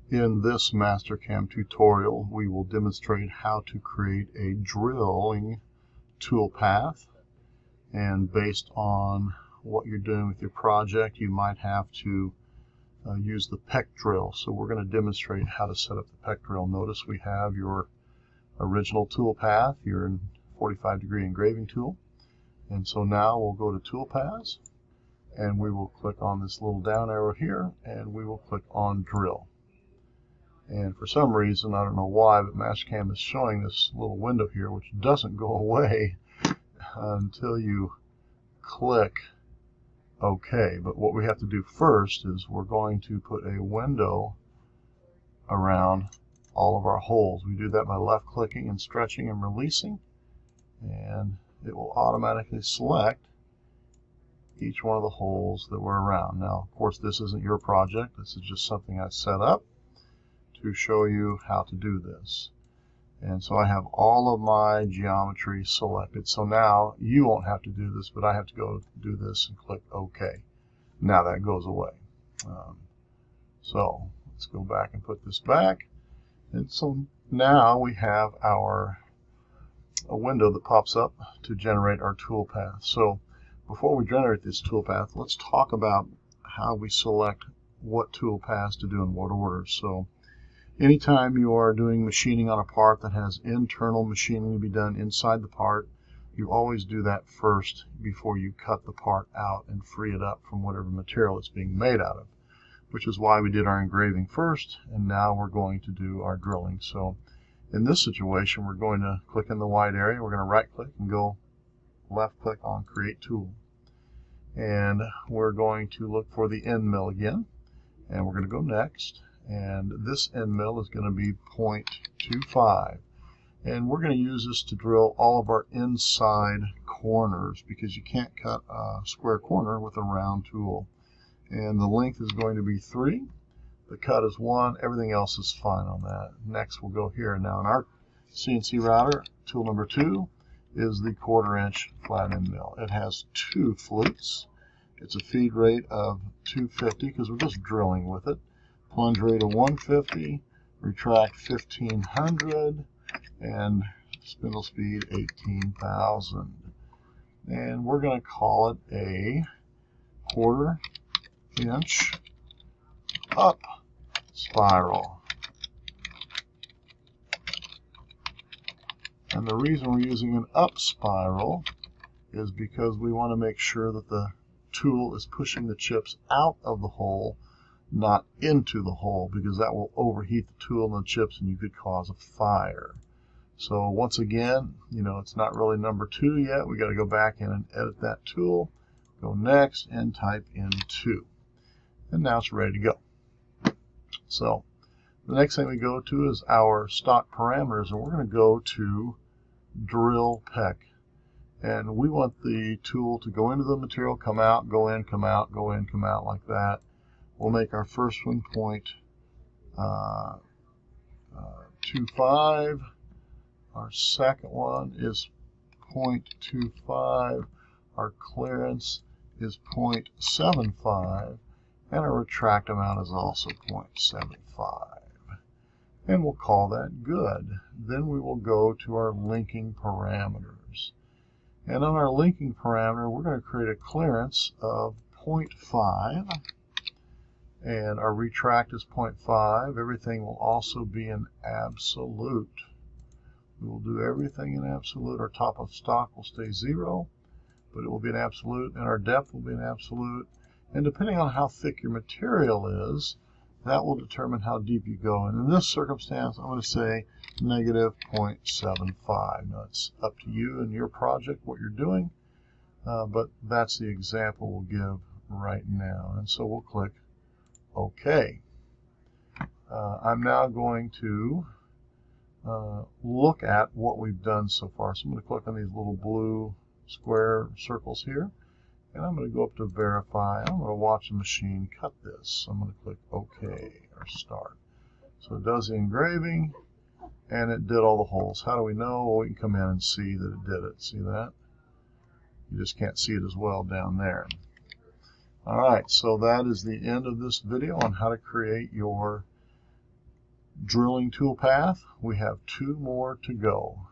In this Mastercam tutorial, we will demonstrate how to create a drilling toolpath. And based on what you're doing with your project, you might have to use the PEC drill. So we're going to demonstrate how to set up the PEC drill. Notice we have your original toolpath, your 45-degree engraving tool. And so now we'll go to Toolpaths, and we will click on this little down arrow here, and we will click on Drill. And for some reason, I don't know why, but Mastercam is showing this little window here, which doesn't go away until you click OK. But what we have to do first is we're going to put a window around all of our holes. We do that by left-clicking and stretching and releasing, and it will automatically select each one of the holes that we're around. Now, of course, this isn't your project. This is just something I set up to show you how to do this. And so I have all of my geometry selected. So now you won't have to do this, but I have to go do this and click OK. Now that goes away. So let's go back and put this back. And so now we have a window that pops up to generate our toolpath. So before we generate this toolpath, let's talk about how we select what toolpaths to do in what order. So anytime you are doing machining on a part that has internal machining to be done inside the part, you always do that first before you cut the part out and free it up from whatever material it's being made out of, which is why we did our engraving first, and now we're going to do our drilling. So in this situation, we're going to click in the white area. We're going to right-click and go left-click on Create Tool. And we're going to look for the end mill again, and we're going to go Next. And this end mill is going to be 0.25. And we're going to use this to drill all of our inside corners, because you can't cut a square corner with a round tool. And the length is going to be 3. The cut is 1. Everything else is fine on that. Next, we'll go here. Now, in our CNC router, tool number 2 is the 1/4-inch flat end mill. It has 2 flutes. It's a feed rate of 250 because we're just drilling with it. Plunge rate of 150, retract 1500, and spindle speed 18,000. And we're going to call it a 1/4-inch up spiral. And the reason we're using an up spiral is because we want to make sure that the tool is pushing the chips out of the hole, not into the hole, because that will overheat the tool and the chips and you could cause a fire. So once again, it's not really number 2 yet. We got to go back in and edit that tool, go Next, and type in 2. And now it's ready to go. So the next thing we go to is our stock parameters, and we're going to go to Drill PEC. And we want the tool to go into the material, come out, go in, come out, go in, come out, like that. We'll make our first one 0.25. Our second one is 0.25. Our clearance is 0.75. And our retract amount is also 0.75. And we'll call that good. Then we will go to our linking parameters. And on our linking parameter, we're going to create a clearance of 0.5. And our retract is 0.5. Everything will also be in absolute. We will do everything in absolute. Our top of stock will stay 0, but it will be an absolute. And our depth will be an absolute. And depending on how thick your material is, that will determine how deep you go. And in this circumstance, I'm going to say negative 0.75. Now, it's up to you and your project what you're doing, but that's the example we'll give right now. And so we'll click OK. I'm now going to look at what we've done so far. So I'm going to click on these little blue square circles here. And I'm going to go up to Verify. I'm going to watch the machine cut this. I'm going to click OK or Start. So it does the engraving, and it did all the holes. How do we know? Well, we can come in and see that it did it. See that? You just can't see it as well down there. All right, so that is the end of this video on how to create your drilling toolpath. We have 2 more to go.